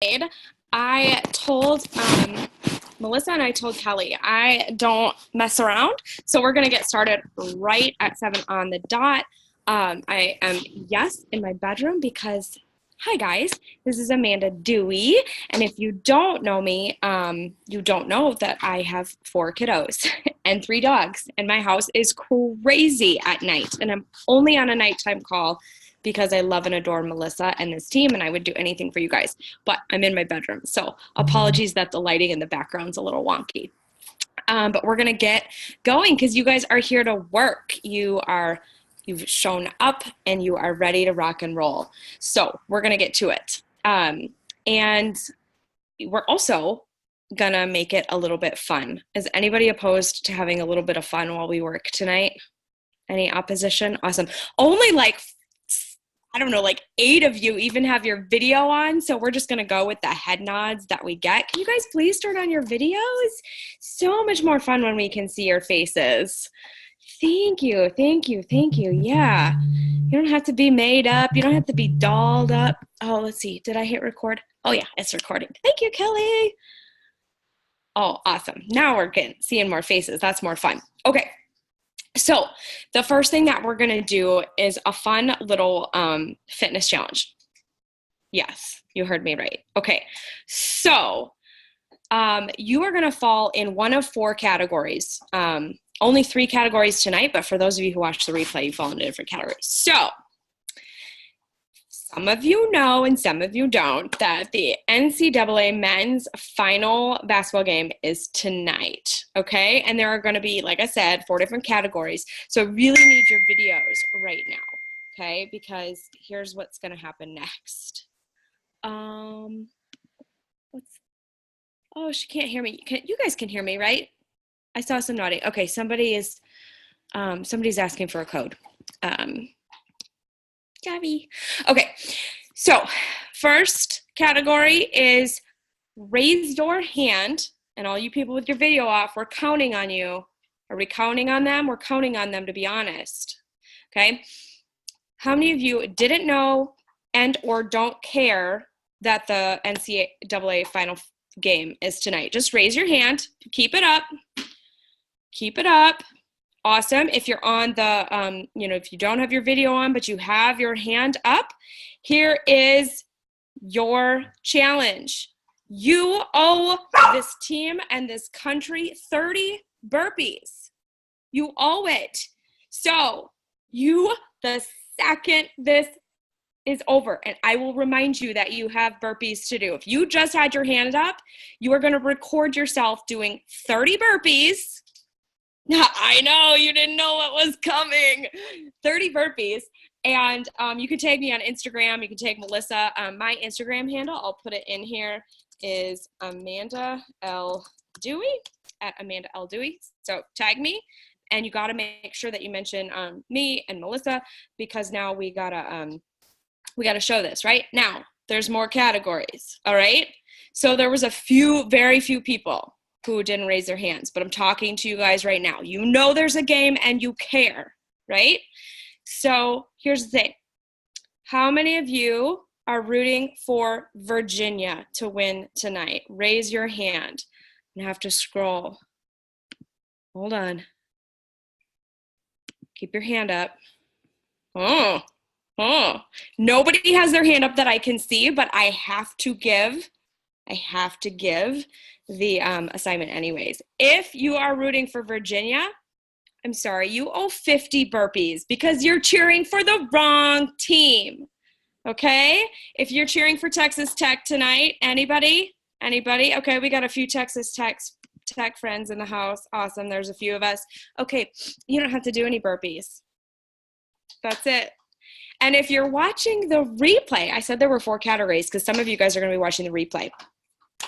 I told Melissa and I told Kelly, I don't mess around. So we're going to get started right at 7 on the dot. I am, yes, in my bedroom because, hi guys, this is Amanda Dewey. And if you don't know me, you don't know that I have 4 kiddos and 3 dogs. And my house is crazy at night. And I'm only on a nighttime call because I love and adore Melissa and this team, and I would do anything for you guys. But I'm in my bedroom, so apologies that the lighting in the background's a little wonky. But we're gonna get going because you guys are here to work. You've shown up and you are ready to rock and roll. So we're gonna get to it. And we're also gonna make it a little bit fun. Is anybody opposed to having a little bit of fun while we work tonight? Any opposition? Awesome. Only like, I don't know, like 8 of you even have your video on. So we're just going to go with the head nods that we get. Can you guys please turn on your videos? So much more fun when we can see your faces. Thank you. Thank you. Thank you. Yeah. You don't have to be made up. You don't have to be dolled up. Oh, let's see. Did I hit record? Oh yeah, it's recording. Thank you, Kelly. Oh, awesome. Now we're seeing more faces. That's more fun. Okay. So the first thing that we're going to do is a fun little fitness challenge. Yes, you heard me right. Okay, so you are going to fall in one of 4 categories. Only 3 categories tonight, but for those of you who watch the replay, you fall into different categories. So some of you know and some of you don't that the NCAA men's final basketball game is tonight, okay? And there are going to be, like I said, 4 different categories. So really need your videos right now, okay? Because here's what's going to happen next. Oh, she can't hear me. You guys can hear me, right? I saw some nodding. Okay, somebody's asking for a code. Gabby. Okay, so first category is raise your hand, and all you people with your video off, we're counting on you. Are we counting on them? We're counting on them, to be honest. Okay, how many of you didn't know and or don't care that the NCAA final game is tonight? Just raise your hand. Keep it up. Keep it up. Awesome. If you're on the, if you don't have your video on, but you have your hand up, here is your challenge. You owe this team and this country 30 burpees. You owe it. So the second this is over, and I will remind you that you have burpees to do. If you just had your hand up, you are going to record yourself doing 30 burpees. I know, you didn't know what was coming. 30 burpees. And you can tag me on Instagram. You can tag Melissa. My Instagram handle, I'll put it in here, is Amanda L. Dewey, at Amanda L. Dewey. So tag me. And you got to make sure that you mention me and Melissa, because now we got to show this, right? Now, there's more categories, all right? So there was very few people who didn't raise their hands, but I'm talking to you guys right now. You know there's a game and you care, right? So here's the thing. How many of you are rooting for Virginia to win tonight? Raise your hand. I have to scroll. Hold on. Keep your hand up. Oh. Nobody has their hand up that I can see, but I have to give the assignment anyways. If you are rooting for Virginia, I'm sorry, you owe 50 burpees because you're cheering for the wrong team, okay? If you're cheering for Texas Tech tonight, anybody? Okay, we got a few Texas Tech friends in the house. Awesome, there's a few of us. Okay, you don't have to do any burpees. That's it. And if you're watching the replay, I said there were 4 categories because some of you guys are going to be watching the replay.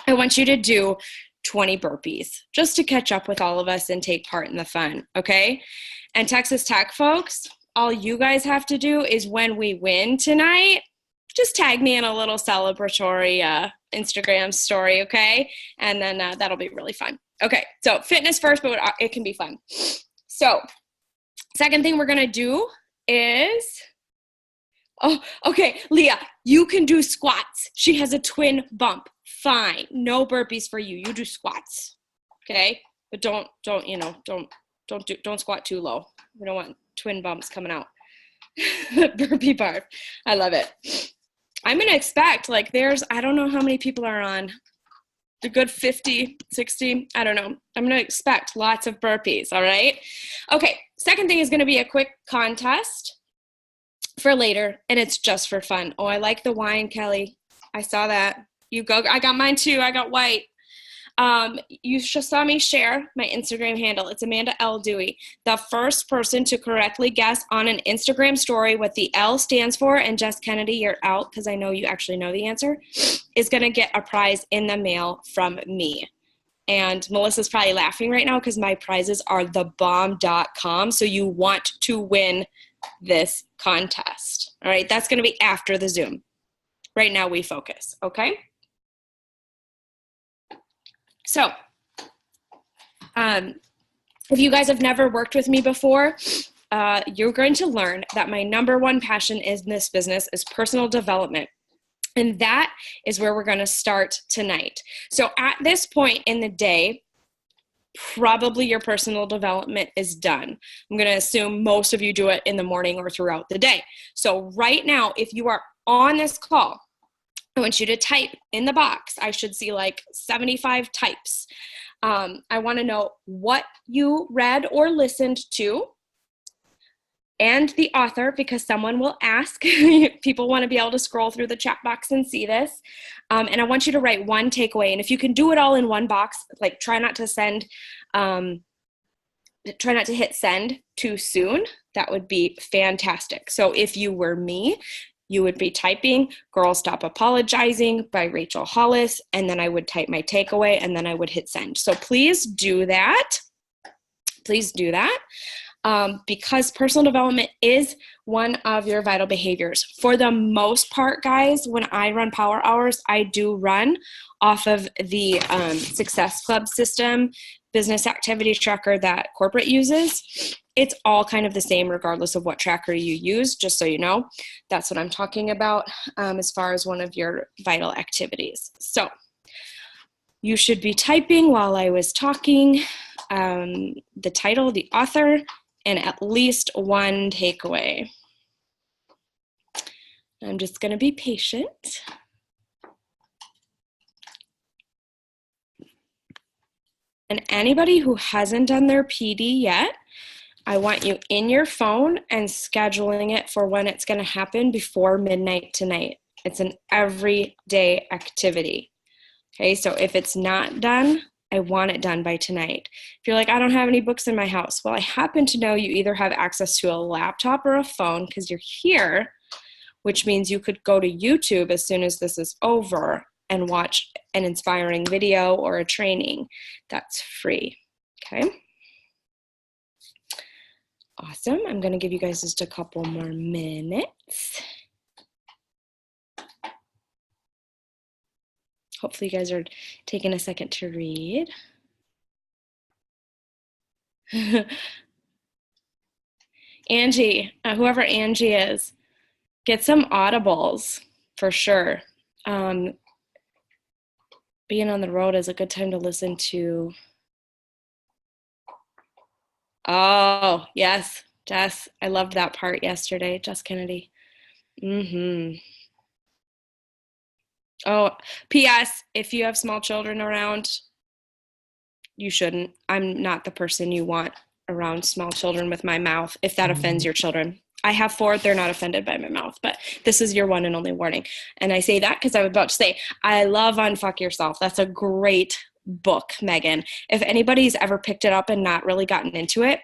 I want you to do 20 burpees just to catch up with all of us and take part in the fun, okay? And Texas Tech folks, all you guys have to do is when we win tonight, just tag me in a little celebratory Instagram story, okay? And then that'll be really fun. Okay, so fitness first, but it can be fun. So second thing we're going to do is Oh, okay, Leah, you can do squats. She has a twin bump. Fine. No burpees for you. You do squats. Okay? But don't squat too low. We don't want twin bumps coming out. Burpee barf. I love it. I'm going to expect, like, I don't know how many people are on. A good 50, 60, I don't know. I'm going to expect lots of burpees, all right? Okay, second thing is going to be a quick contest for later, and it's just for fun. Oh, I like the wine, Kelly. I saw that. You go. I got mine too. I got white. You just saw me share my Instagram handle. It's Amanda L. Dewey. The first person to correctly guess on an Instagram story what the L stands for, and Jess Kennedy, you're out because I know you actually know the answer, is going to get a prize in the mail from me. And Melissa's probably laughing right now because my prizes are thebomb.com. So you want to win this contest. All right, that's going to be after the Zoom. Right now we focus, okay? So, if you guys have never worked with me before, you're going to learn that my number one passion in this business is personal development. And that is where we're going to start tonight. So at this point in the day, probably your personal development is done. I'm going to assume most of you do it in the morning or throughout the day. So right now, if you are on this call, I want you to type in the box. I should see like 75 types. I want to know what you read or listened to and the author, because someone will ask. People want to be able to scroll through the chat box and see this. And I want you to write one takeaway. And if you can do it all in one box, like try not to hit send too soon. That would be fantastic. So if you were me, you would be typing Girl Stop Apologizing by Rachel Hollis, and then I would type my takeaway, and then I would hit send. So please do that. Please do that. Because personal development is one of your vital behaviors. For the most part, guys, when I run power hours, I do run off of the Success Club system, business activity tracker that corporate uses. It's all kind of the same regardless of what tracker you use, just so you know. That's what I'm talking about as far as one of your vital activities. So you should be typing while I was talking, the title, the author, and at least one takeaway. I'm just going to be patient. And anybody who hasn't done their PD yet, I want you in your phone and scheduling it for when it's going to happen before midnight tonight. It's an everyday activity. Okay, so if it's not done, I want it done by tonight. If you're like, I don't have any books in my house. Well, I happen to know you either have access to a laptop or a phone because you're here, which means you could go to YouTube as soon as this is over and watch an inspiring video or a training that's free. Okay. Awesome. I'm going to give you guys just a couple more minutes. Hopefully you guys are taking a second to read. Angie, whoever Angie is, get some audibles for sure. Being on the road is a good time to listen to. Oh, yes, Jess. I loved that part yesterday, Jess Kennedy. Oh, P.S. If you have small children around, you shouldn't. I'm not the person you want around small children with my mouth, if that offends your children. I have 4, they're not offended by my mouth, but this is your one and only warning. And I say that because I was about to say, I love Unfuck Yourself. That's a great book, Megan. If anybody's ever picked it up and not really gotten into it,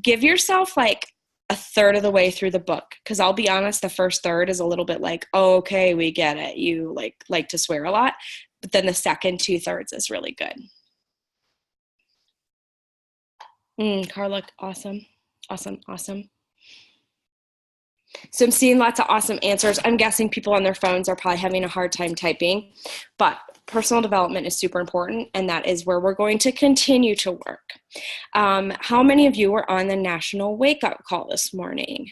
give yourself like a third of the way through the book. Because I'll be honest, the first third is a little bit like, oh, okay, we get it. You like to swear a lot. But then the second 2/3 is really good. Carla, awesome. Awesome, awesome. So I'm seeing lots of awesome answers. I'm guessing people on their phones are probably having a hard time typing, but personal development is super important, and that is where we're going to continue to work. How many of you were on the National Wake Up Call this morning?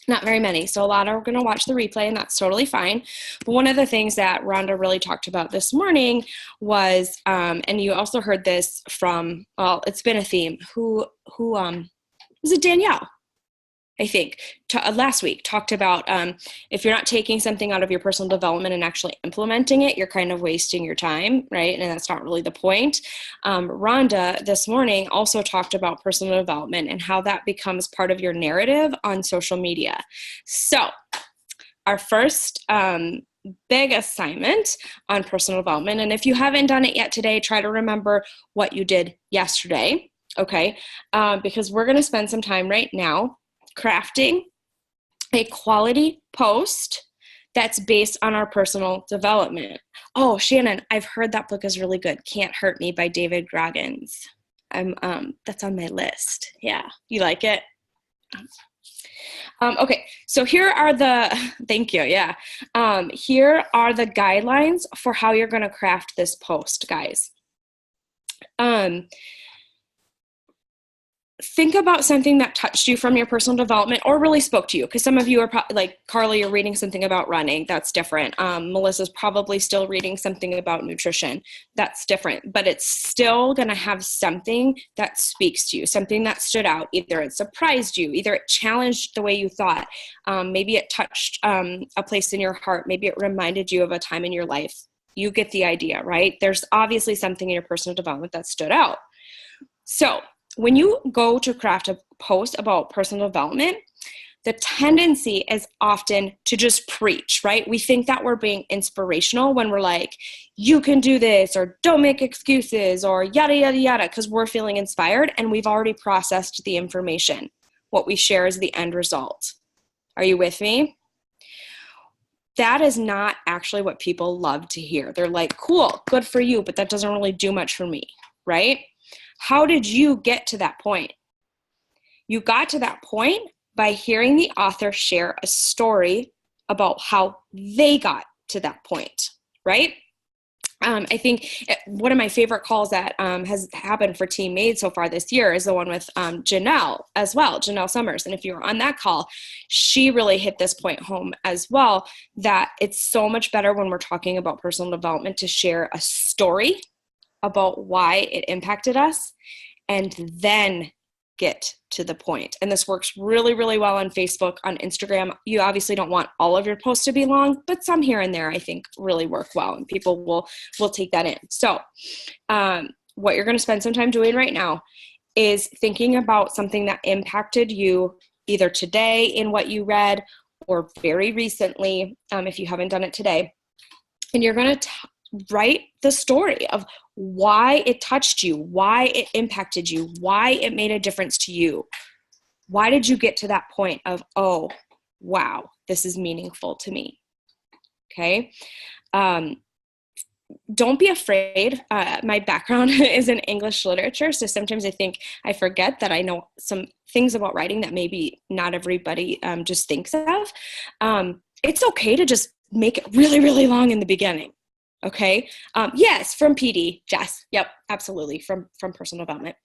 Not very many. So a lot are going to watch the replay, and that's totally fine. But one of the things that Rhonda really talked about this morning was, and you also heard this from, well, it's been a theme. Who was it? Danielle, I think, last week talked about if you're not taking something out of your personal development and actually implementing it, you're kind of wasting your time, right? And that's not really the point. Rhonda this morning also talked about personal development and how that becomes part of your narrative on social media. So our first big assignment on personal development, and if you haven't done it yet today, try to remember what you did yesterday, okay? Because we're going to spend some time right now crafting a quality post that's based on our personal development. Oh, Shannon, I've heard that book is really good. Can't Hurt Me by David Goggins. That's on my list. Yeah, you like it? Okay, so here are the, thank you, yeah. Here are the guidelines for how you're gonna craft this post, guys. Think about something that touched you from your personal development or really spoke to you, because some of you are like, Carly, you're reading something about running. That's different. Melissa's probably still reading something about nutrition. That's different, but it's still going to have something that speaks to you, something that stood out. Either it surprised you, either it challenged the way you thought. Maybe it touched a place in your heart. Maybe it reminded you of a time in your life. You get the idea, right? There's obviously something in your personal development that stood out. So when you go to craft a post about personal development, the tendency is often to just preach, right? We think that we're being inspirational when we're like, you can do this, or don't make excuses, or yada, yada, yada, because we're feeling inspired and we've already processed the information. What we share is the end result. Are you with me? That is not actually what people love to hear. They're like, cool, good for you, but that doesn't really do much for me, right? How did you get to that point? You got to that point by hearing the author share a story about how they got to that point, right? I think one of my favorite calls that has happened for Team Made so far this year is the one with Janelle as well, Janelle Summers. And if you were on that call, she really hit this point home as well, that it's so much better when we're talking about personal development to share a story about why it impacted us and then get to the point. And this works really, really well on Facebook, on Instagram. You obviously don't want all of your posts to be long, but some here and there I think really work well, and people will take that in. So what you're going to spend some time doing right now is thinking about something that impacted you either today in what you read or very recently, if you haven't done it today. And you're going to write the story of why it touched you, why it impacted you, why it made a difference to you. Why did you get to that point of, oh, wow, this is meaningful to me? Okay. Don't be afraid. My background is in English literature, so sometimes I think I forget that I know some things about writing that maybe not everybody just thinks of. It's okay to just make it really, really long in the beginning. Okay. Yes, from PD, Jess. Yep, absolutely. From personal development.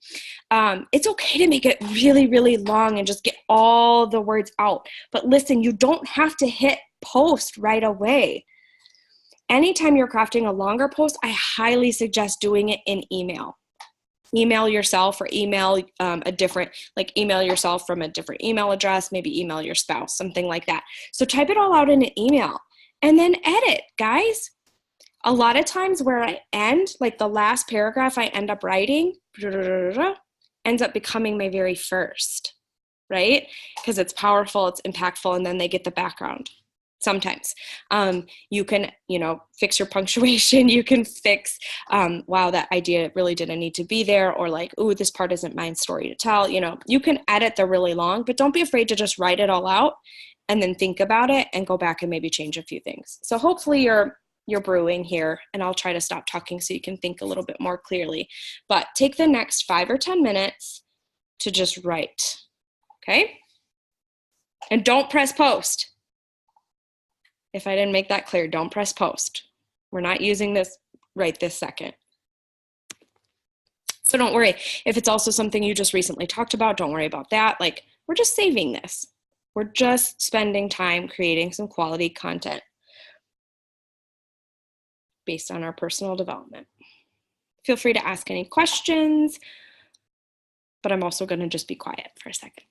It's okay to make it really, really long and just get all the words out. But listen, you don't have to hit post right away. Anytime you're crafting a longer post, I highly suggest doing it in email. Email yourself, or email email yourself from a different email address, maybe email your spouse, something like that. So type it all out in an email and then edit, guys. A lot of times where I end, like the last paragraph I end up writing, ends up becoming my very first, right? Because it's powerful, it's impactful, and then they get the background. Sometimes you can, fix your punctuation. You can fix, wow, that idea really didn't need to be there, or like, ooh, this part isn't my story to tell. You can edit the really long, but don't be afraid to just write it all out and then think about it and go back and maybe change a few things. So hopefully you're brewing here, and I'll try to stop talking so you can think a little bit more clearly. But take the next 5 or 10 minutes to just write, okay? And don't press post. If I didn't make that clear, don't press post. We're not using this right this second. So don't worry. If it's also something you just recently talked about, don't worry about that. Like, we're just saving this. We're just spending time creating some quality content based on our personal development. Feel free to ask any questions, but I'm also going to just be quiet for a second.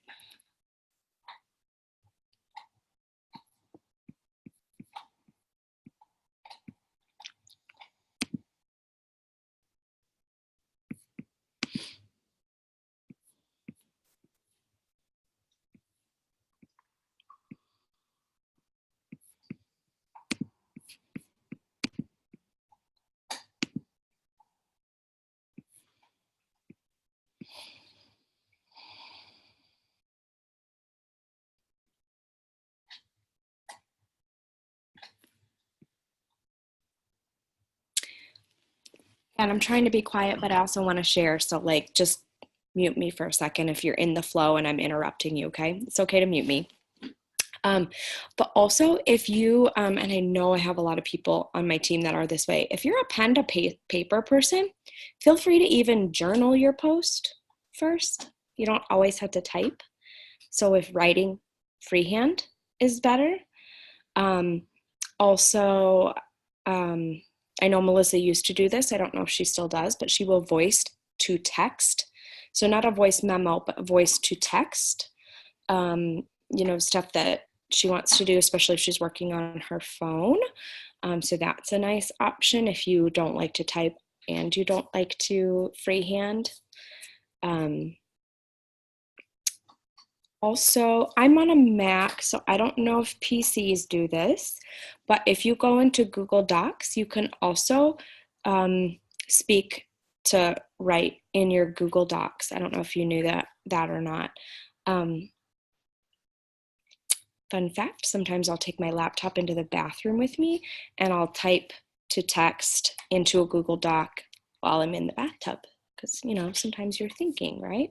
And I'm trying to be quiet, but I also want to share. So like, just mute me for a second if you're in the flow and I'm interrupting you, okay? It's okay to mute me. But also if you, and I know I have a lot of people on my team that are this way, if you're a pen to paper person, feel free to even journal your post first. You don't always have to type. So if writing freehand is better. Also, I know Melissa used to do this. I don't know if she still does, but she will voice to text. So not a voice memo, but a voice to text. You know, stuff that she wants to do, especially if she's working on her phone. So that's a nice option if you don't like to type and you don't like to freehand. Also, I'm on a Mac, so I don't know if PCs do this, but if you go into Google Docs, you can also speak to write in your Google Docs. I don't know if you knew that or not. Fun fact, sometimes I'll take my laptop into the bathroom with me and I'll type to text into a Google Doc while I'm in the bathtub because, you know, sometimes you're thinking, right?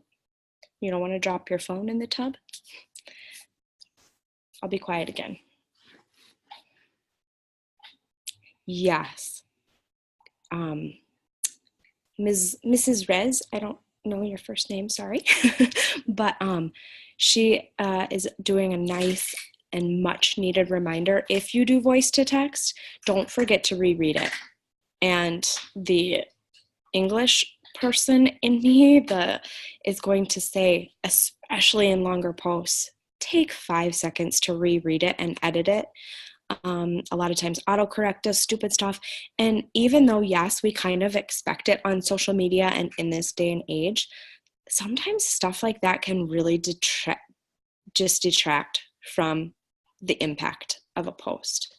You don't want to drop your phone in the tub. I'll be quiet again. Yes. Mrs. Rez, I don't know your first name, sorry. But she is doing a nice and much needed reminder. If you do voice to text, don't forget to reread it. And the English person in me is going to say, especially in longer posts, take 5 seconds to reread it and edit it. A lot of times autocorrect does stupid stuff. And even though, yes, we kind of expect it on social media and in this day and age, sometimes stuff like that can really detract from the impact of a post.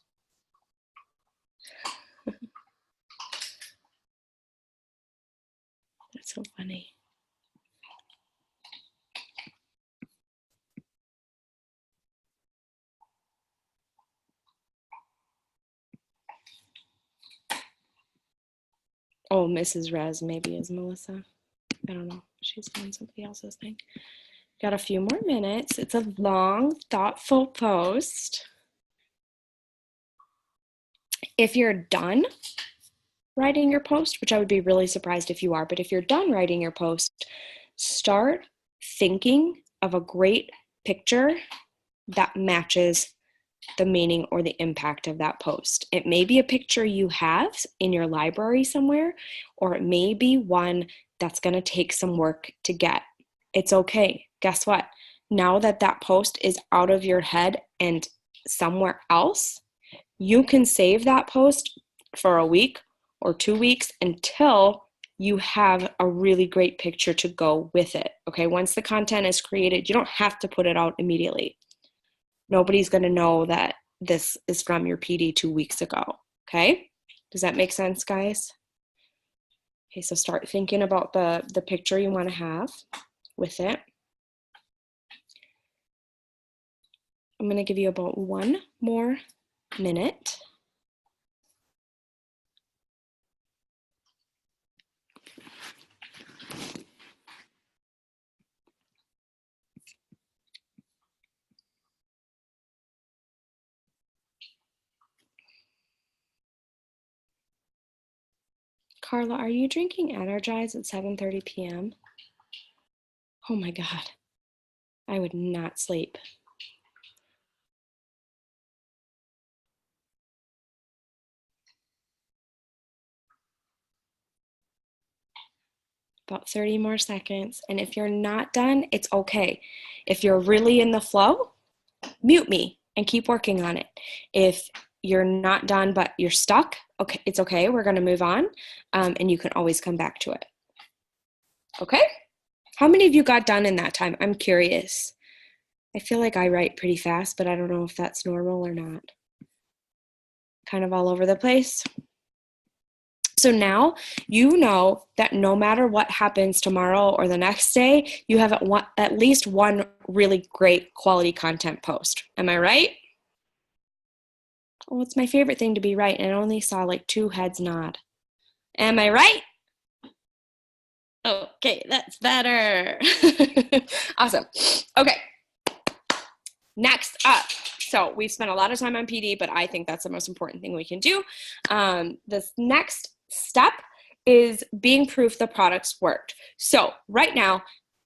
That's so funny. Oh, Mrs. Rez maybe is Melissa. I don't know. She's doing somebody else's thing. Got a few more minutes. It's a long, thoughtful post. If you're done writing your post, which I would be really surprised if you are, but if you're done writing your post, start thinking of a great picture that matches the meaning or the impact of that post. It may be a picture you have in your library somewhere, or it may be one that's going to take some work to get. It's okay. Guess what? Now that that post is out of your head and somewhere else, you can save that post for a week or 2 weeks until you have a really great picture to go with it. Okay, once the content is created, you don't have to put it out immediately. Nobody's going to know that this is from your PD 2 weeks ago. Okay, does that make sense, guys? Okay, so start thinking about the picture you want to have with it. I'm going to give you about 1 more minute. Carla, are you drinking Energize at 7:30 p.m.? Oh my God, I would not sleep. about 30 more seconds. And if you're not done, it's okay. If you're really in the flow, mute me and keep working on it. If you're not done, but you're stuck, okay, it's okay. We're going to move on. And you can always come back to it. Okay? How many of you got done in that time? I'm curious. I feel like I write pretty fast, but I don't know if that's normal or not. Kind of all over the place. So now you know that no matter what happens tomorrow or the next day, you have at least one really great quality content post. Am I right? Oh, it's my favorite thing to be right, and I only saw like 2 heads nod. Am I right? Okay, that's better. Awesome. Okay. Next up. So we've spent a lot of time on PD, but I think that's the most important thing we can do. This next step is being proof the products worked. So right now,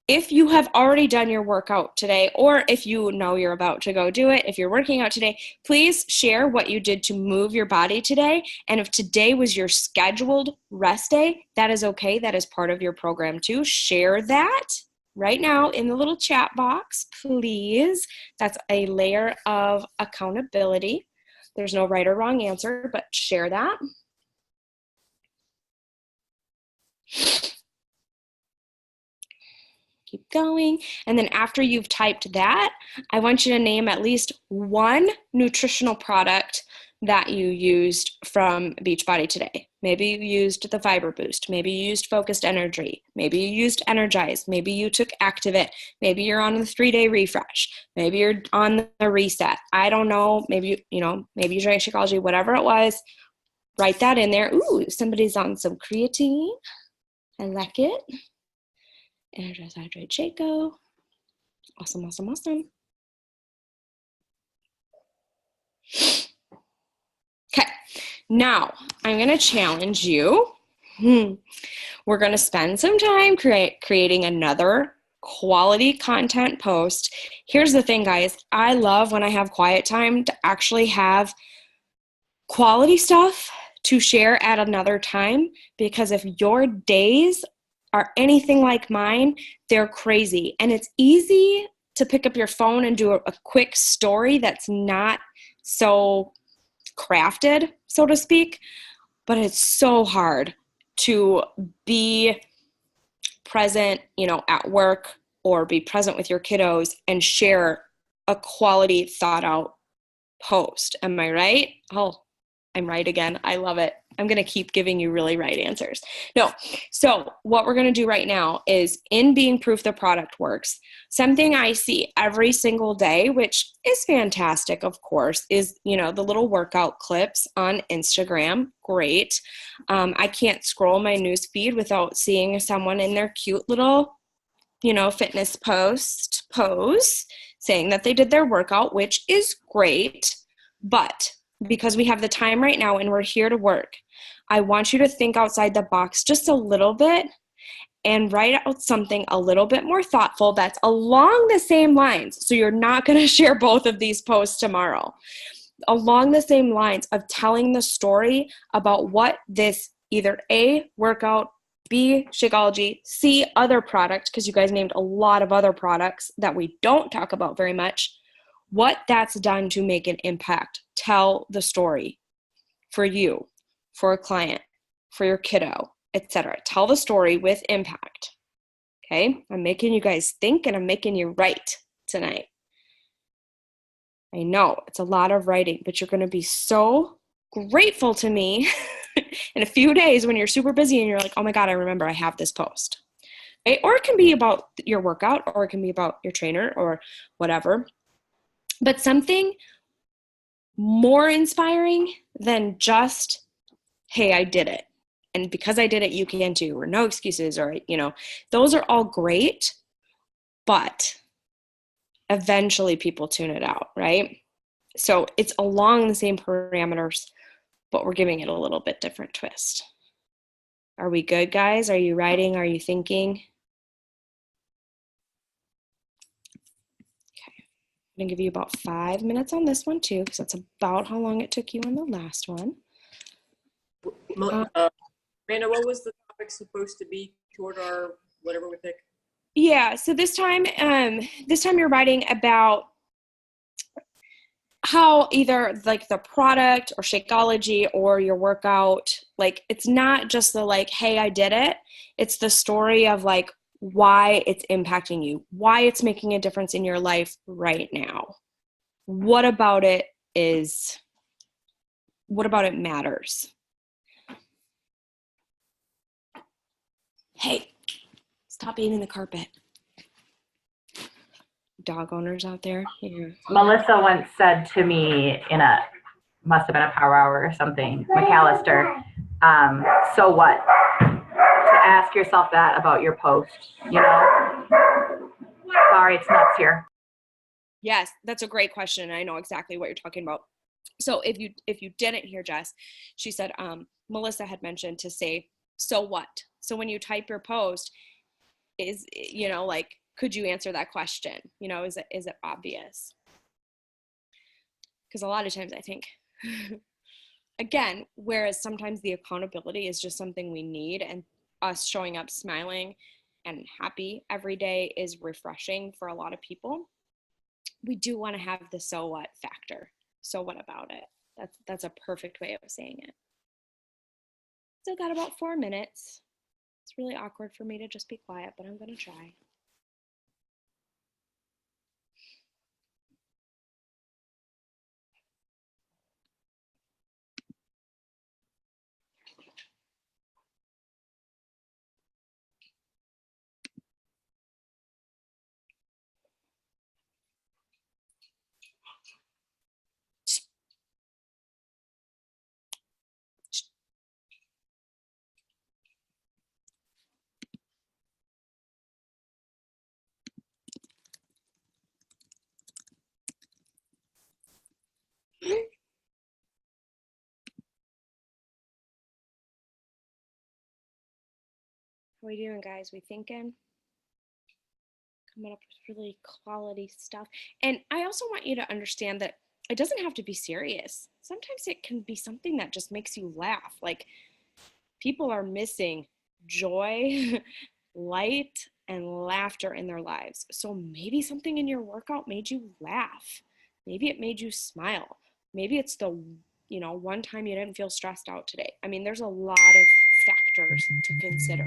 if you have already done your workout today, or if you know you're about to go do it, if you're working out today, please share what you did to move your body today. And if today was your scheduled rest day, that is okay. That is part of your program too. Share that right now in the little chat box, please. That's a layer of accountability. There's no right or wrong answer, but share that. Keep going. And then after you've typed that, I want you to name at least one nutritional product that you used from Beachbody today. Maybe you used the Fiber Boost. Maybe you used Focused Energy. Maybe you used Energize. Maybe you took Activate. Maybe you're on the 3-day refresh. Maybe you're on the reset. I don't know. Maybe, maybe you drank Shakeology, whatever it was. Write that in there. Ooh, somebody's on some creatine. I like it. Energize, Hydrate, Shaco. Awesome, awesome, awesome. Okay, now I'm going to challenge you. We're going to spend some time creating another quality content post. Here's the thing, guys. I love when I have quiet time to actually have quality stuff to share at another time, because if your days are anything like mine, they're crazy. And it's easy to pick up your phone and do a quick story that's not so crafted, so to speak, but it's so hard to be present, at work or be present with your kiddos and share a quality thought out post. Am I right? Oh, I'm right again. I love it. I'm going to keep giving you really right answers. No. So what we're going to do right now is, in being proof the product works, something I see every single day, which is fantastic, of course, is, the little workout clips on Instagram. Great. I can't scroll my news feed without seeing someone in their cute little, fitness pose saying that they did their workout, which is great. But because we have the time right now and we're here to work, I want you to think outside the box just a little bit and write out something a little bit more thoughtful that's along the same lines. So you're not going to share both of these posts tomorrow. Along the same lines of telling the story about what this either A, workout, B, Shakeology, C, other product, because you guys named a lot of other products that we don't talk about very much, what that's done to make an impact. Tell the story for you, for a client, for your kiddo, etc. Tell the story with impact. Okay? I'm making you guys think, and I'm making you write tonight. I know it's a lot of writing, but you're going to be so grateful to me in a few days when you're super busy and you're like, oh my God, I remember I have this post. Okay? Or it can be about your workout, or it can be about your trainer or whatever. But something more inspiring than just, hey, I did it. And because I did it, you can too, or no excuses, or, those are all great, but eventually people tune it out, right? So it's along the same parameters, but we're giving it a little bit different twist. Are we good, guys? Are you writing? Are you thinking? I'm going to give you about 5 minutes on this one too, because that's about how long it took you on the last one. Amanda, what was the topic topic's supposed to be toward our whatever we pick? Yeah, so this time you're writing about how either like the product or Shakeology or your workout, like it's not just the like, hey, I did it. It's the story of like why it's impacting you, why it's making a difference in your life right now. What about it matters? Hey, stop eating the carpet. Dog owners out there. Yeah. Melissa once said to me must have been a power hour or something, McAllister, so what? To ask yourself that about your post, Sorry, it's nuts here. Yes, that's a great question. I know exactly what you're talking about. So if you didn't hear Jess, she said Melissa had mentioned to say, so what? So when you type your post, is, like, could you answer that question? Is it obvious? Because a lot of times I think, again, whereas sometimes the accountability is just something we need, and us showing up smiling and happy every day is refreshing for a lot of people. We do want to have the so what factor. So what about it? That's a perfect way of saying it. Still got about 4 minutes. It's really awkward for me to just be quiet, but I'm going to try. How we doing, guys? We thinking? Coming up with really quality stuff. And I also want you to understand that it doesn't have to be serious. Sometimes it can be something that just makes you laugh. Like, people are missing joy, light, and laughter in their lives. So maybe something in your workout made you laugh. Maybe it made you smile. Maybe it's the, one time you didn't feel stressed out today. I mean, there's a lot of factors to consider.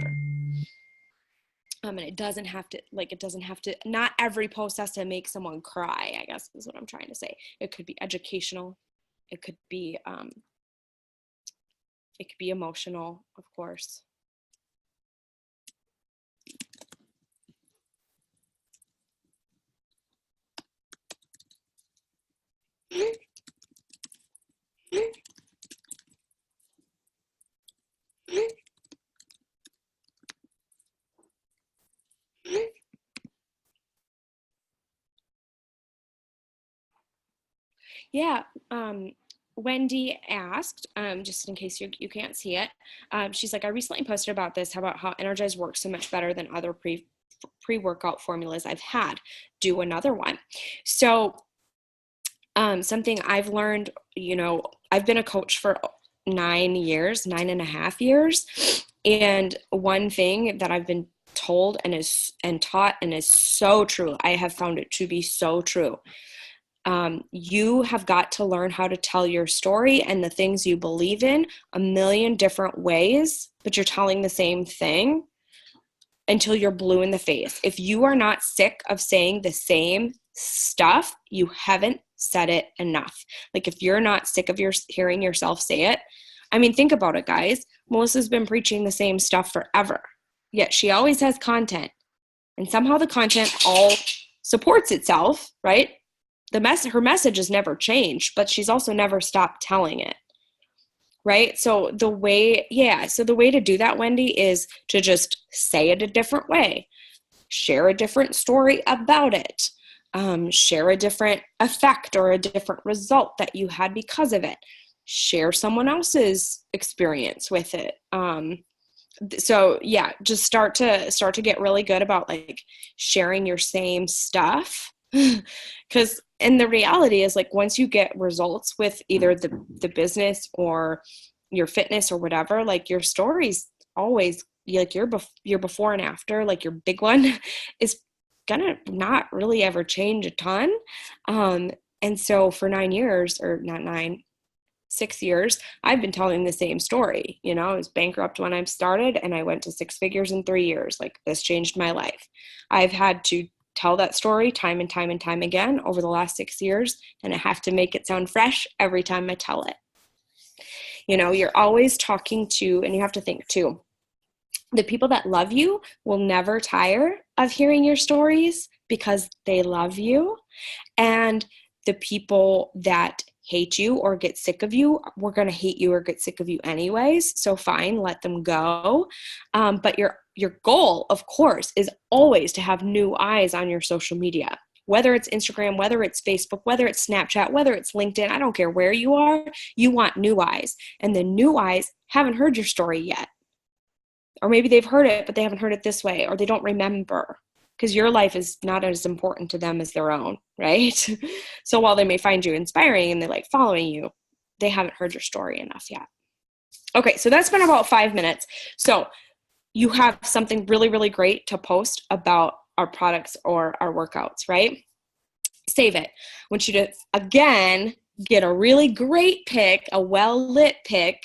And it doesn't have to, not every post has to make someone cry, I guess is what I'm trying to say. It could be educational. It could be emotional, of course. Yeah, Wendy asked, just in case you can't see it, she's like, I recently posted about this, about how Energize works so much better than other pre-workout formulas I've had. Do another one. So something I've learned, I've been a coach for 9.5 years. And one thing that I've been told and taught and is so true, I have found it to be so true. You have got to learn how to tell your story and the things you believe in a million different ways, but you're telling the same thing until you're blue in the face. If you are not sick of saying the same stuff, you haven't said it enough. Like, if you're not sick of hearing yourself say it, I mean, think about it, guys. Melissa's been preaching the same stuff forever, yet she always has content, and somehow the content all supports itself, right? Her message has never changed, but she's also never stopped telling it, right? So the way to do that, Wendy, is to just say it a different way, share a different story about it, share a different effect or a different result that you had because of it, share someone else's experience with it. So yeah, just start to get really good about like sharing your same stuff. And the reality is, like, once you get results with either the business or your fitness or whatever, like, your story's always, like your before and after, like your big one, is gonna not really ever change a ton. And so for 9 years, or not 9, 6 years, I've been telling the same story. You know, I was bankrupt when I started and I went to 6 figures in 3 years. Like, this changed my life. I've had to tell that story time and time and time again over the last 6 years, and I have to make it sound fresh every time I tell it. You know, you're always talking to, and you have to think too, the people that love you will never tire of hearing your stories because they love you. And the people that hate you or get sick of you, we're going to hate you or get sick of you anyways. So fine, let them go. But your goal, of course, is always to have new eyes on your social media. Whether it's Instagram, whether it's Facebook, whether it's Snapchat, whether it's LinkedIn, I don't care where you are, you want new eyes. And the new eyes haven't heard your story yet. Or maybe they've heard it, but they haven't heard it this way, or they don't remember, because your life is not as important to them as their own, right? So while they may find you inspiring and they like following you, they haven't heard your story enough yet. Okay, so that's been about 5 minutes. So you have something really, really great to post about our products or our workouts, right? Save it. I want you to, again, get a really great pic, a well-lit pic,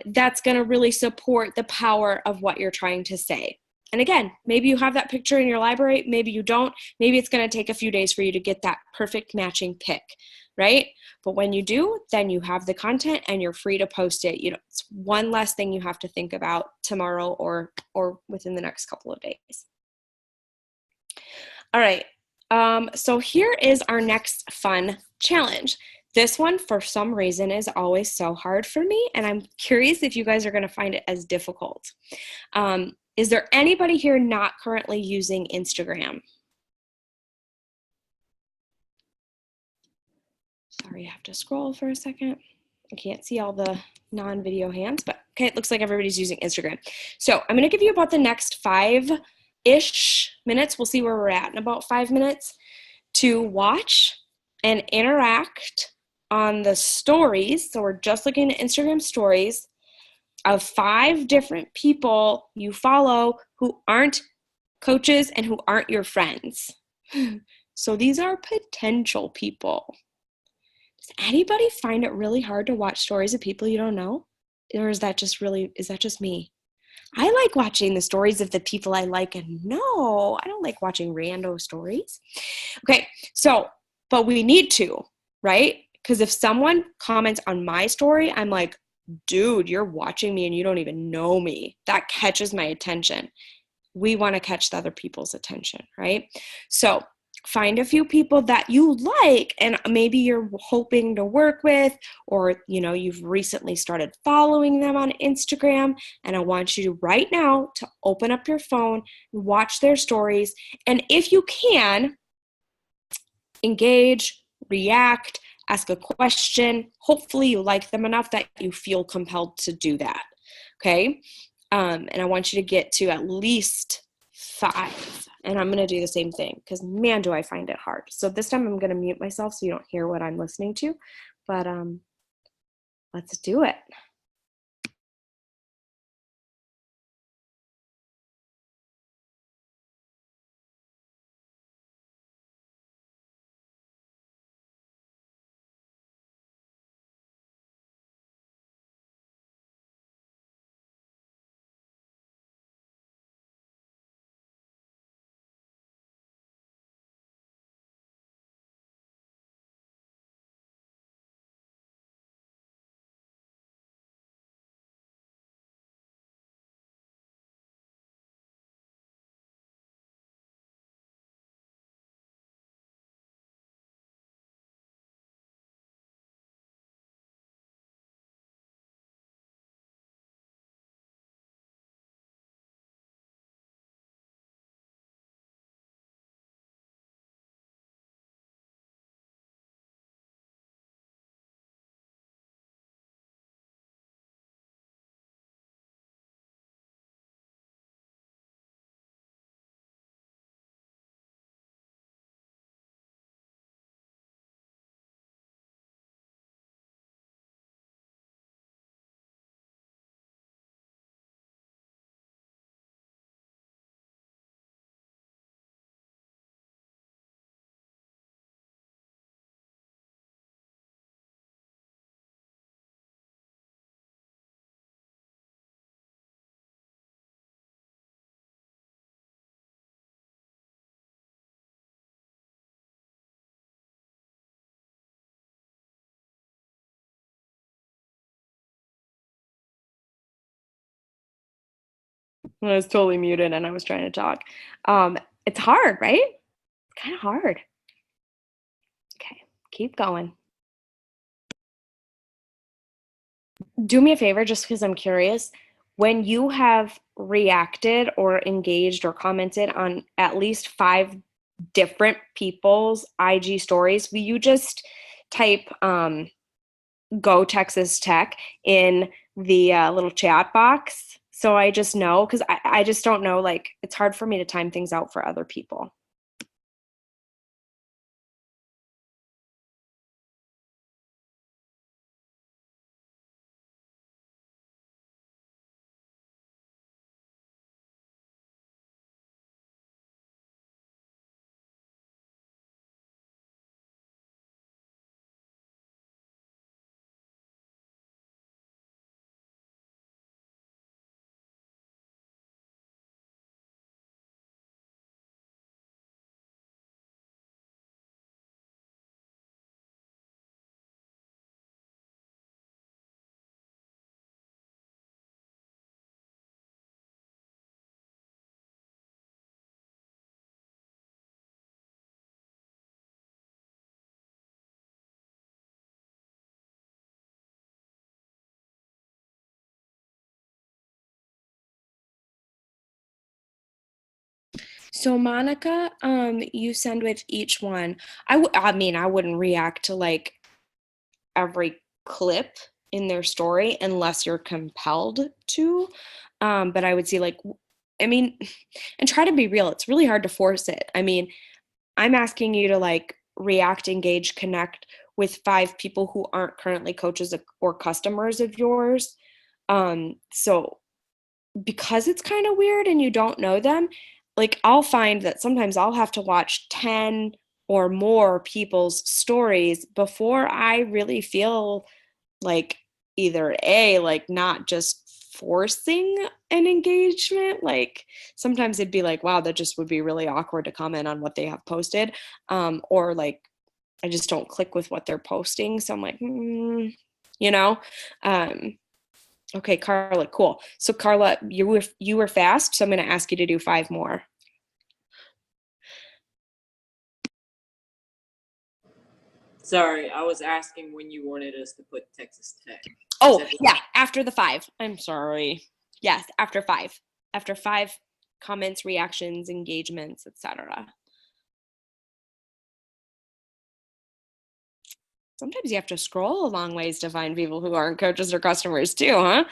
that's going to really support the power of what you're trying to say. And again, maybe you have that picture in your library, maybe you don't. Maybe it's going to take a few days for you to get that perfect matching pic, right? But when you do, then you have the content and you're free to post it. You know, it's one less thing you have to think about tomorrow or within the next couple of days. All right. So here is our next fun challenge. This one, for some reason, is always so hard for me, and I'm curious if you guys are going to find it as difficult. Is there anybody here not currently using Instagram? Sorry, I have to scroll for a second. I can't see all the non-video hands, but okay, it looks like everybody's using Instagram. So I'm going to give you about the next 5-ish minutes. We'll see where we're at in about 5 minutes to watch and interact on the stories. So we're just looking at Instagram stories of 5 different people you follow who aren't coaches and who aren't your friends. So these are potential people. Does anybody find it really hard to watch stories of people you don't know? Or is that just me? I like watching the stories of the people I like and know. I don't like watching rando stories. Okay, so, but we need to, right? Because if someone comments on my story, I'm like, dude, you're watching me and you don't even know me. That catches my attention. We want to catch the other people's attention, right? So find a few people that you like and maybe you're hoping to work with, or you've recently started following them on Instagram, and I want you to right now to open up your phone, watch their stories, and if you can, engage, react, ask a question. Hopefully you like them enough that you feel compelled to do that, okay? And I want you to get to at least 5. And I'm going to do the same thing because, man, do I find it hard. So this time I'm going to mute myself so you don't hear what I'm listening to. But let's do it. I was totally muted and I was trying to talk. It's hard, right? It's kind of hard. Okay, keep going. Do me a favor, just because I'm curious. When you have reacted or engaged or commented on at least 5 different people's IG stories, will you just type Go Texas Tech in the little chat box? So I just know, because I just don't know, like, it's hard for me to time things out for other people. So Monica, you send with each one. I mean, I wouldn't react to like every clip in their story unless you're compelled to. But I would see like, I mean, and try to be real. It's really hard to force it. I mean, I'm asking you to like react, engage, connect with 5 people who aren't currently coaches or customers of yours. So because it's kind of weird and you don't know them, like I'll find that sometimes I'll have to watch 10 or more people's stories before I really feel like either A, like not just forcing an engagement. Like sometimes it'd be like, wow, that just would be really awkward to comment on what they have posted. Or like I just don't click with what they're posting. So I'm like, you know? Um, Okay, Carla, cool. So Carla, you were fast, so I'm going to ask you to do 5 more. Sorry, I was asking when you wanted us to put Texas Tech. Oh, yeah, after the 5. I'm sorry. Yes, after 5. After 5 comments, reactions, engagements, etc. Sometimes you have to scroll a long ways to find people who aren't coaches or customers too, huh?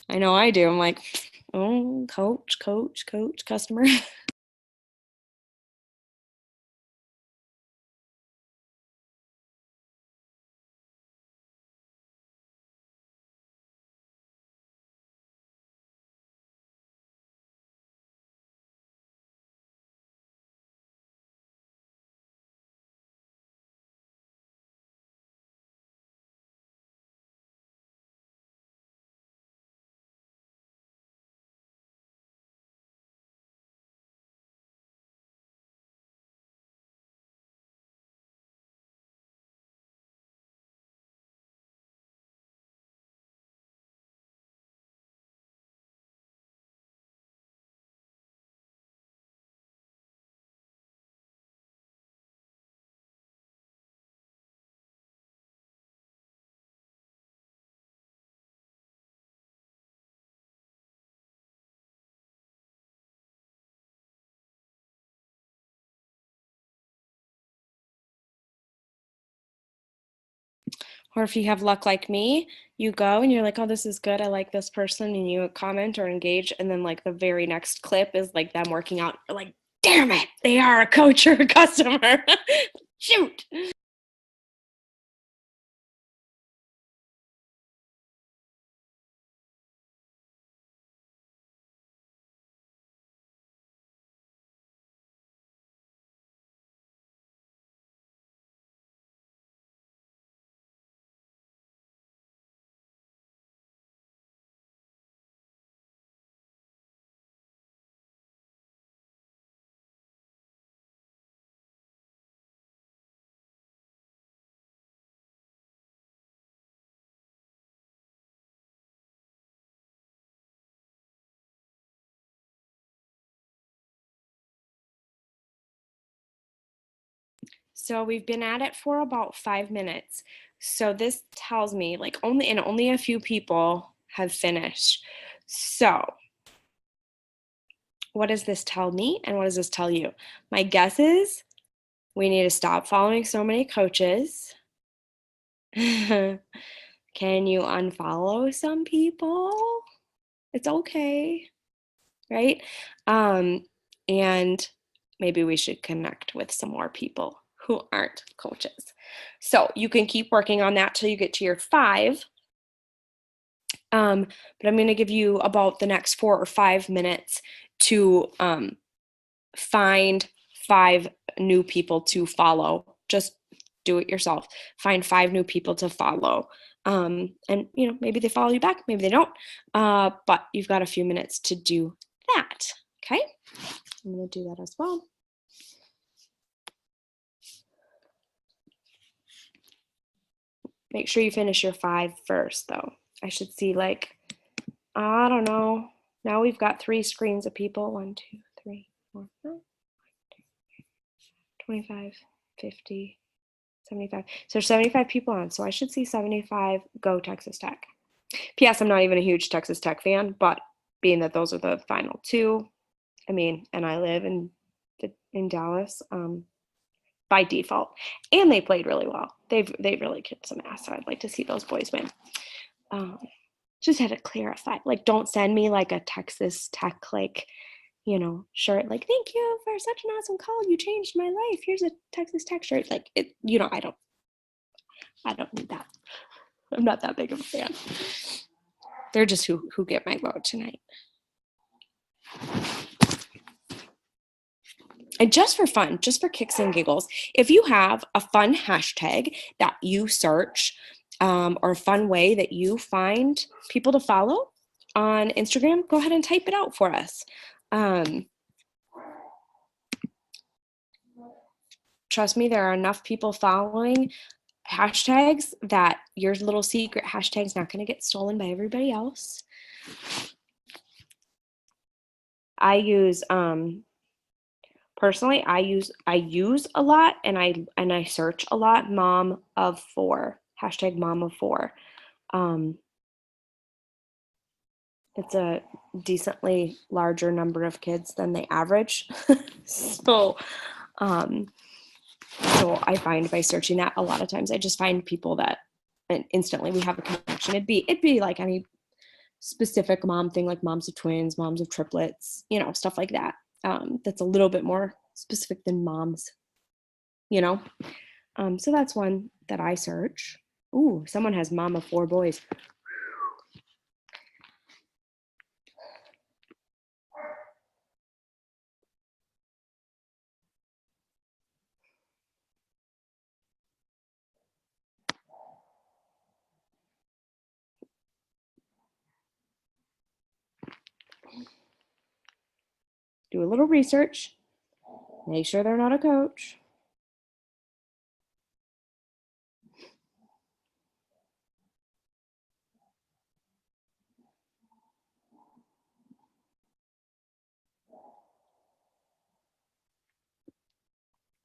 I know I do. I'm like, oh, coach, customer. Or if you have luck like me, you go and you're like, oh, this is good. I like this person. And you comment or engage. And then, like, the very next clip is like them working out. You're like, damn it, they are a coach or a customer. Shoot. So we've been at it for about 5 minutes. So this tells me like only a few people have finished. So what does this tell me and what does this tell you? My guess is we need to stop following so many coaches. Can you unfollow some people? It's okay, right? And maybe we should connect with some more people who aren't coaches. So you can keep working on that till you get to your 5. But I'm going to give you about the next 4 or 5 minutes to find 5 new people to follow. Just do it yourself. Find 5 new people to follow. And maybe they follow you back, maybe they don't. But you've got a few minutes to do that. Okay, I'm going to do that as well. Make sure you finish your 5 first, though. I should see I don't know. Now we've got 3 screens of people. 1, 2, 3, 4, 5, 25, 50, 75. So there's 75 people on. So I should see 75 go Texas Tech. P.S. I'm not even a huge Texas Tech fan, but being that those are the final 2, and I live in Dallas, by default, and they played really well. They've really kicked some ass. So I'd like to see those boys win. Just had to clarify. Don't send me a Texas Tech shirt. Thank you for such an awesome call. You changed my life. Here's a Texas Tech shirt. I don't need that. I'm not that big of a fan. They're just who get my vote tonight. And just for fun, just for kicks and giggles, if you have a fun hashtag that you search or a fun way that you find people to follow on Instagram, go ahead and type it out for us. Trust me, there are enough people following hashtags that your little secret hashtag is not going to get stolen by everybody else. I use personally, I use a lot and I search a lot mom of 4, hashtag mom of 4. It's a decently larger number of kids than the average. So I find by searching that a lot of times I just find people that and instantly we have a connection. It'd be like any specific mom thing, like moms of twins, moms of triplets, stuff like that. That's a little bit more specific than moms, so that's one that I search. Ooh, someone has mom of 4 boys. Do a little research. Make sure they're not a coach.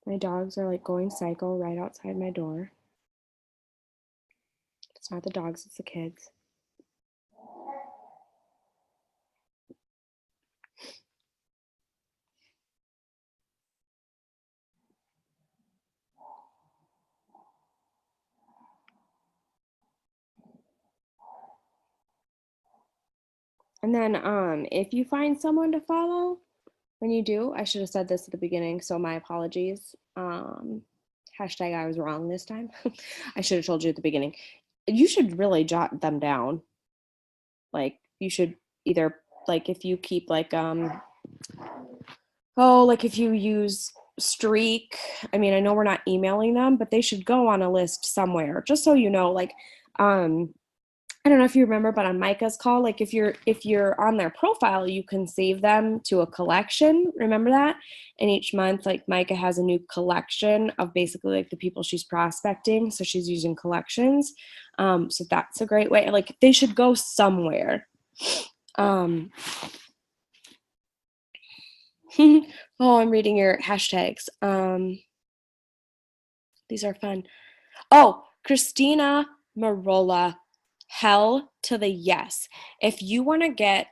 My dogs are going psycho right outside my door. It's not the dogs, it's the kids. And then if you find someone to follow, when you do, I should have said this at the beginning, so my apologies. Hashtag I was wrong this time. I should have told you at the beginning. You should really jot them down. You should either, if you keep if you use Streak, I know we're not emailing them, but they should go on a list somewhere, just so you know, I don't know if you remember, but on Micah's call, if you're on their profile, you can save them to a collection. Remember that? And each month, Micah has a new collection of basically the people she's prospecting. So she's using collections. So that's a great way. They should go somewhere. Oh, I'm reading your hashtags. These are fun. Oh, Christina Marola, hell to the yes. If you want to get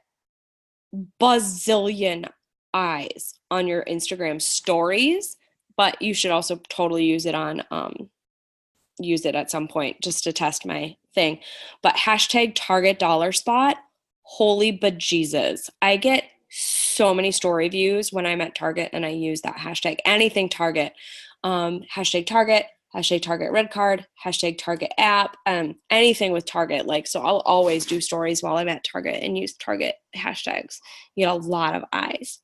bazillion eyes on your Instagram stories, but you should also totally use it at some point just to test my thing. But hashtag Target dollar spot, holy bejesus. I get so many story views when I'm at Target and I use that hashtag. Anything Target, hashtag Target red card, hashtag Target app, anything with Target. Like, so I'll always do stories while I'm at Target and use Target hashtags. You get a lot of eyes.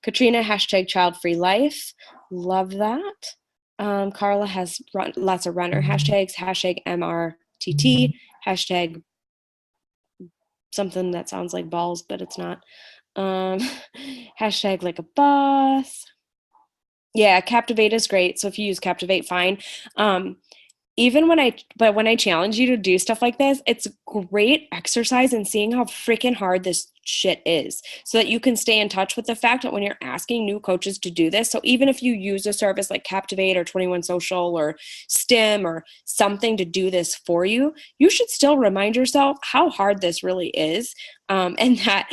Katrina, hashtag child free life. Love that. Carla has lots of runner hashtags, hashtag MRTT, hashtag something that sounds like balls, but it's not. Hashtag like a boss. Yeah, Captivate is great. So if you use Captivate, fine. But when I challenge you to do stuff like this, it's great exercise in seeing how freaking hard this shit is so that you can stay in touch with the fact that when you're asking new coaches to do this, so even if you use a service like Captivate or 21 Social or Stim or something to do this for you, you should still remind yourself how hard this really is, and that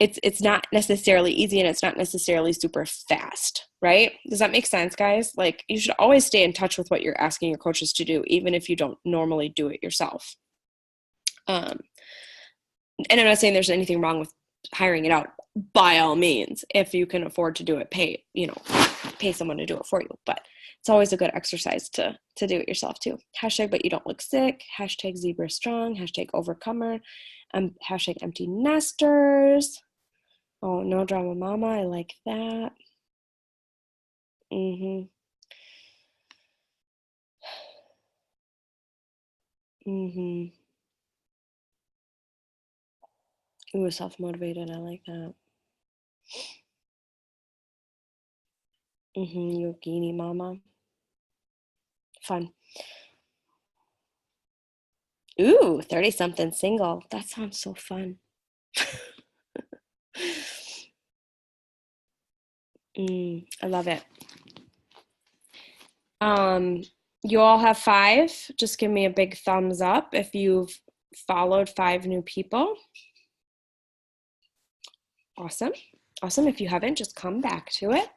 it's not necessarily easy and it's not necessarily super fast, right? Does that make sense, guys? Like, you should always stay in touch with what you're asking your coaches to do, even if you don't normally do it yourself. And I'm not saying there's anything wrong with hiring it out. By all means, if you can afford to do it, pay someone to do it for you. But it's always a good exercise to do it yourself too. Hashtag but you don't look sick. Hashtag zebra strong. Hashtag overcomer. Hashtag empty nesters. Oh, no drama mama. I like that. Ooh, self-motivated. I like that. Yogini mama. Fun. Ooh, 30-something single. That sounds so fun. I love it. You all have 5. Just give me a big thumbs up if you've followed 5 new people. Awesome. Awesome. If you haven't, just come back to it.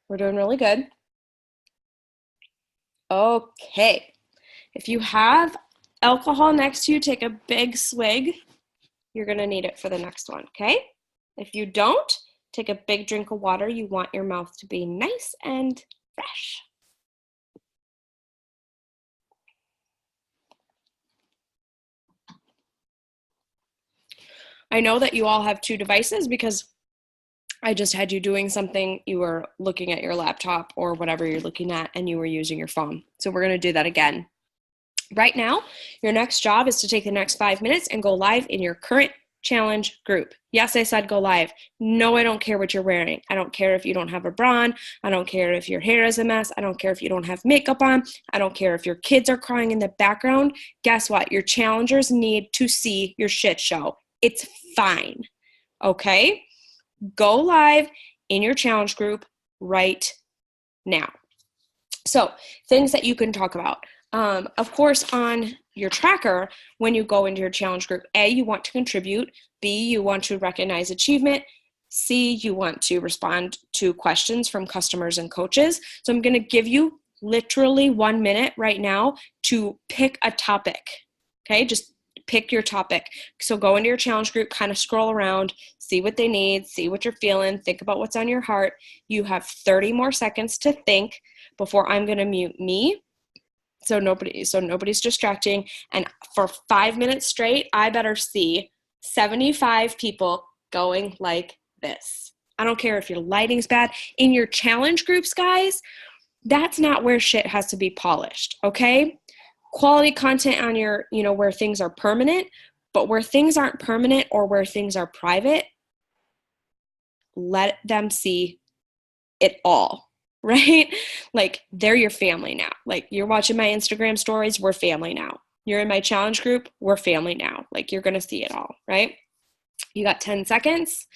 We're doing really good. Okay. If you have alcohol next to you, take a big swig. You're going to need it for the next one, okay? If you don't, take a big drink of water. You want your mouth to be nice and fresh. I know that you all have 2 devices because I just had you doing something. You were looking at your laptop or whatever you're looking at, and you were using your phone. So we're going to do that again. Right now, your next job is to take the next 5 minutes and go live in your current challenge group. Yes, I said go live. No, I don't care what you're wearing. I don't care if you don't have a bra on. I don't care if your hair is a mess. I don't care if you don't have makeup on. I don't care if your kids are crying in the background. Guess what? Your challengers need to see your shit show. It's fine. Okay? Go live in your challenge group right now. So, things that you can talk about. Of course, on your tracker, when you go into your challenge group, A, you want to contribute. B, you want to recognize achievement. C, you want to respond to questions from customers and coaches. So I'm going to give you literally 1 minute right now to pick a topic. Okay, just pick your topic. So go into your challenge group, kind of scroll around, see what they need, see what you're feeling, think about what's on your heart. You have 30 more seconds to think before I'm going to mute me. So nobody's distracting. And for 5 minutes straight, I better see 75 people going like this. I don't care if your lighting's bad. In your challenge groups, guys, that's not where shit has to be polished, okay? Quality content on your, where things are permanent, but where things aren't permanent or where things are private, let them see it all. Right? Like, they're your family now. Like, you're watching my Instagram stories, we're family now. You're in my challenge group, we're family now. Like, you're going to see it all, right? You got 10 seconds.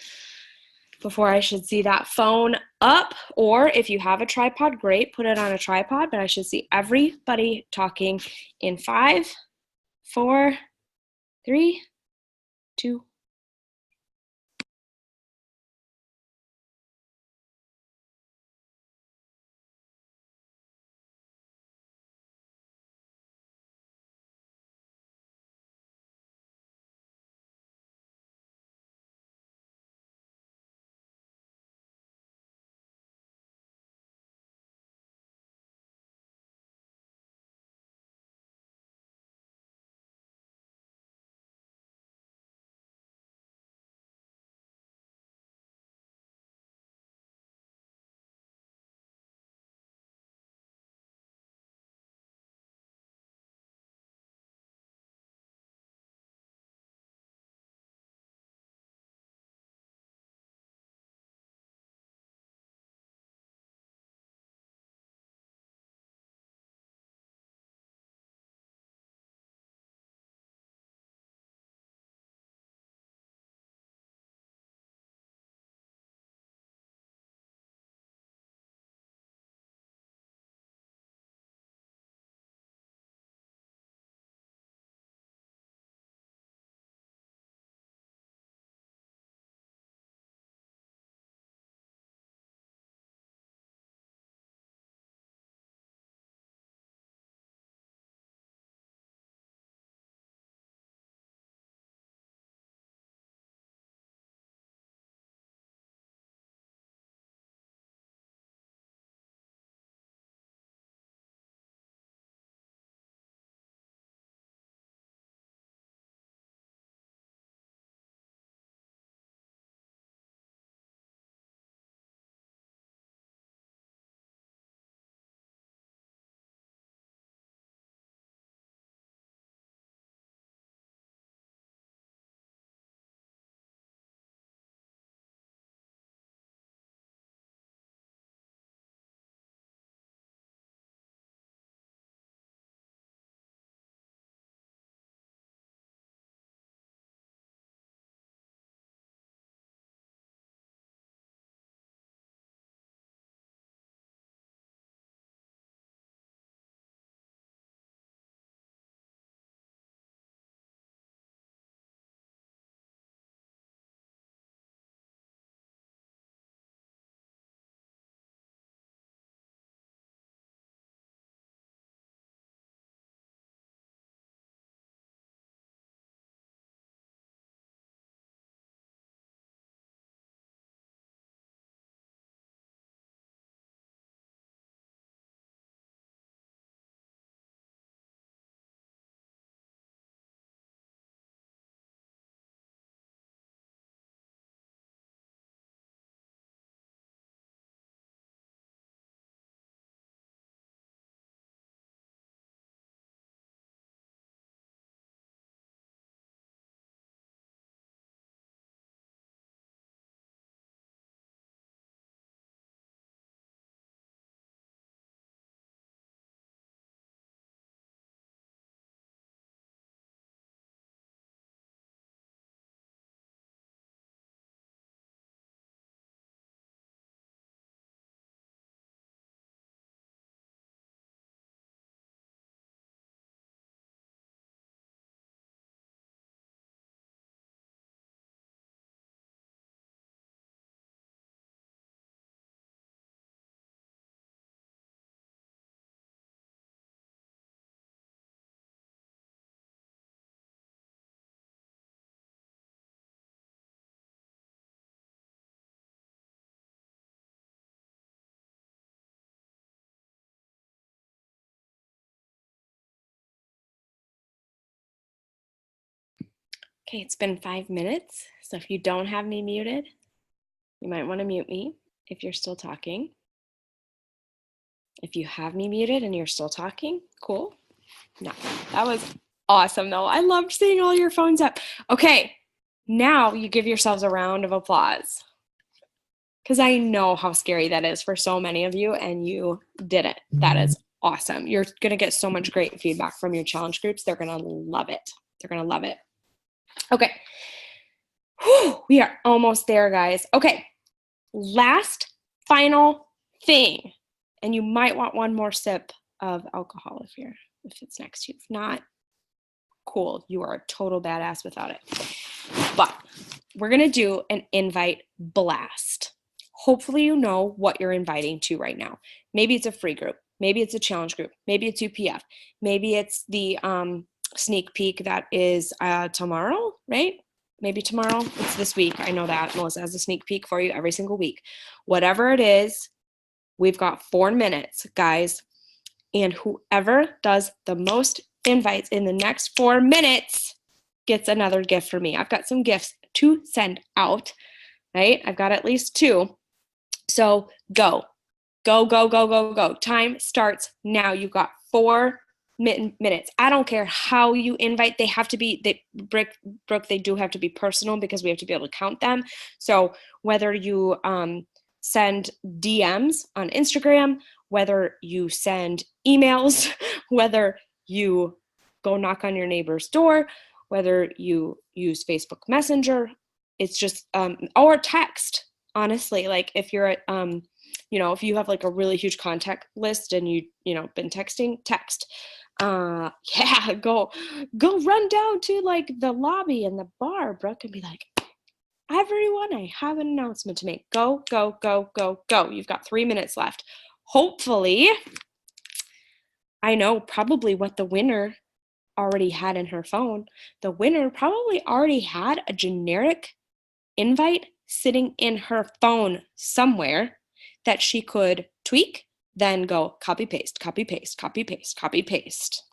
before I should see that phone up, or if you have a tripod, great, put it on a tripod, but I should see everybody talking in 5, 4, 3, 2. Okay, it's been 5 minutes, so if you don't have me muted, you might want to mute me if you're still talking. If you have me muted and you're still talking, cool. No, that was awesome though. I loved seeing all your phones up. Okay, now you give yourselves a round of applause, because I know how scary that is for so many of you, and you did it. That is awesome. You're going to get so much great feedback from your challenge groups. They're going to love it. They're going to love it. Okay. Whew, we are almost there, guys. Okay. last final thing, and you might want one more sip of alcohol if it's next to you. If not, cool, you are a total badass without it. But we're gonna do an invite blast. Hopefully you know what you're inviting to right now. Maybe it's a free group, maybe it's a challenge group, maybe it's UPF, maybe it's the sneak peek that is tomorrow, right? Maybe tomorrow, it's this week. I know that Melissa has a sneak peek for you every single week. Whatever it is, we've got 4 minutes, guys. And whoever does the most invites in the next 4 minutes gets another gift for me. I've got some gifts to send out, right? I've got at least 2. So go. Time starts now. You've got 4 minutes. I don't care how you invite. They have to be, Brooke, they do have to be personal because we have to be able to count them. So whether you send DMs on Instagram, whether you send emails, whether you go knock on your neighbor's door, whether you use Facebook Messenger, it's just, or text, honestly. Like if you're at, if you have like a really huge contact list and been texting, text. Go run down to like the lobby and the bar, Brooke, and be like, everyone, I have an announcement to make. Go. You've got 3 minutes left. Hopefully, I know probably what the winner already had in her phone. The winner probably already had a generic invite sitting in her phone somewhere that she could tweak, then go copy, paste, copy, paste, copy, paste, copy, paste.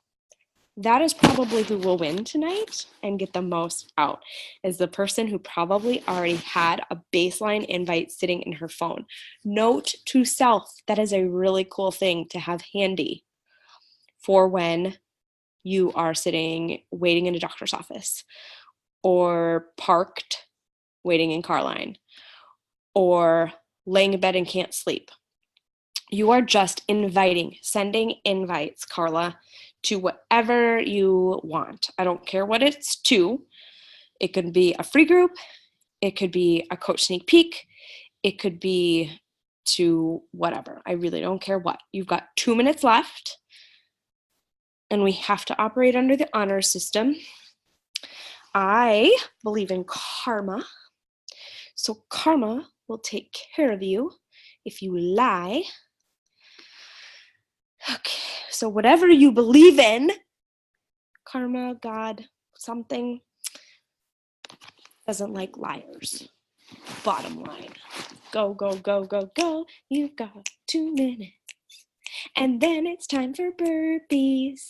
That is probably who will win tonight and get the most out, is the person who probably already had a baseline invite sitting in her phone. Note to self, that is a really cool thing to have handy for when you are sitting waiting in a doctor's office, or parked waiting in car line, or laying in bed and can't sleep. You are just inviting, sending invites, Carla, to whatever you want. I don't care what it's to. It could be a free group. It could be a coach sneak peek. It could be to whatever. I really don't care what. You've got 2 minutes left, and we have to operate under the honor system. I believe in karma. So karma will take care of you if you lie. Okay, so whatever you believe in, karma, God, something, doesn't like liars. Bottom line. Go. You've got 2 minutes. And then it's time for burpees.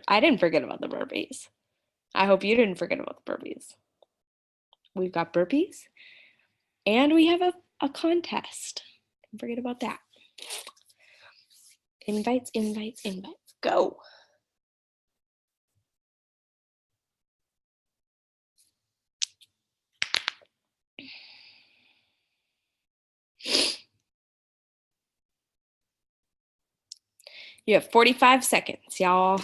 I didn't forget about the burpees. I hope you didn't forget about the burpees. We've got burpees, and we have a contest. Don't forget about that. Invites. Go. You have 45 seconds, y'all.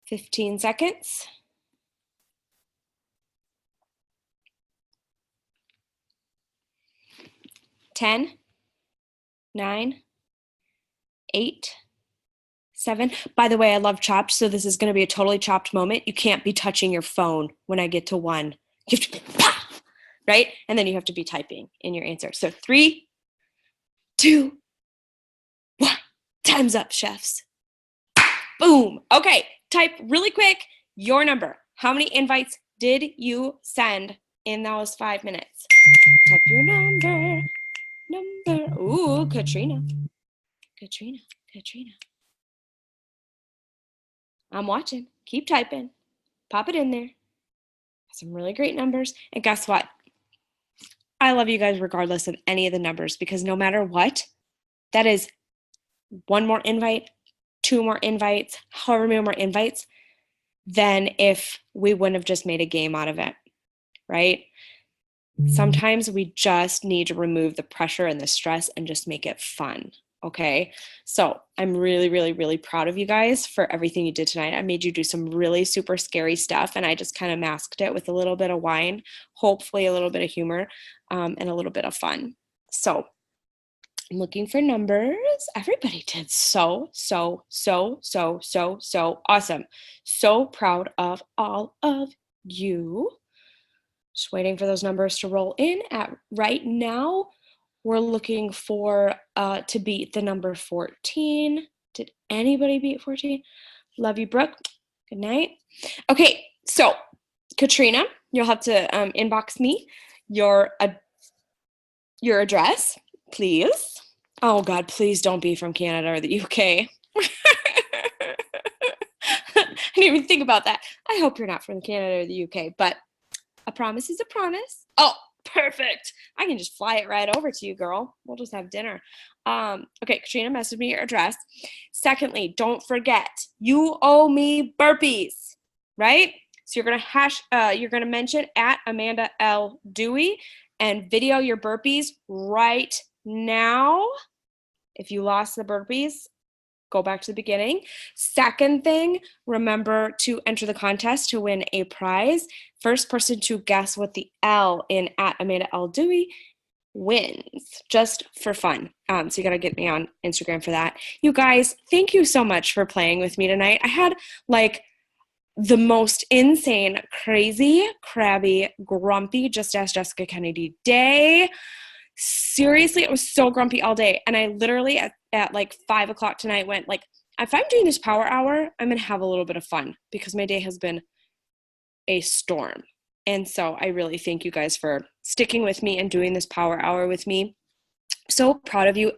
Fifteen seconds. 10, 9, 8, 7. By the way, I love chopped, so this is going to be a totally chopped moment. You can't be touching your phone when I get to 1. You have to be, right? And then you have to be typing in your answer. So 3, 2, 1. Time's up, chefs. Boom. Okay, type really quick your number. How many invites did you send in those 5 minutes? Type your number. Ooh, Katrina. I'm watching. Keep typing. Pop it in there. Some really great numbers. And guess what? I love you guys regardless of any of the numbers, because no matter what, that is one more invite, two more invites, however many more invites, than if we wouldn't have just made a game out of it, right? Sometimes we just need to remove the pressure and the stress and just make it fun. Okay. So I'm really, really, really proud of you guys for everything you did tonight. I made you do some really super scary stuff, and I just kind of masked it with a little bit of wine, hopefully a little bit of humor, and a little bit of fun. So I'm looking for numbers. Everybody did so awesome. So proud of all of you. Just waiting for those numbers to roll in. At right now, we're looking for to beat the number 14. Did anybody beat 14? Love you, Brooke. Good night. Okay, so Katrina, you'll have to inbox me your address, please. Oh God, please don't be from Canada or the UK. I didn't even think about that. I hope you're not from Canada or the UK, but a promise is a promise. Oh, perfect. I can just fly it right over to you, girl. We'll just have dinner. Okay, Katrina, message me your address. Secondly, don't forget, you owe me burpees, right? So you're gonna mention at Amanda L. Dewey and video your burpees right now. If you lost the burpees, go back to the beginning. Second thing, remember to enter the contest to win a prize. First person to guess what the L in at Amanda L. Dewey wins, just for fun. So you got to get me on Instagram for that. You guys, thank you so much for playing with me tonight. I had like the most insane, crazy, crabby, grumpy, just ask Jessica Kennedy day. Seriously, it was so grumpy all day. And I literally at like 5 o'clock tonight went like, if I'm doing this power hour, I'm going to have a little bit of fun because my day has been a storm. And so I really thank you guys for sticking with me and doing this power hour with me. So proud of you,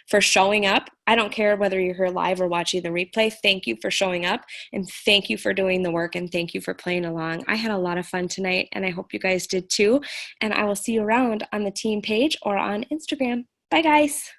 for showing up. I don't care whether you're here live or watching the replay. Thank you for showing up, and thank you for doing the work, and thank you for playing along. I had a lot of fun tonight, and I hope you guys did too. And I will see you around on the team page or on Instagram. Bye, guys.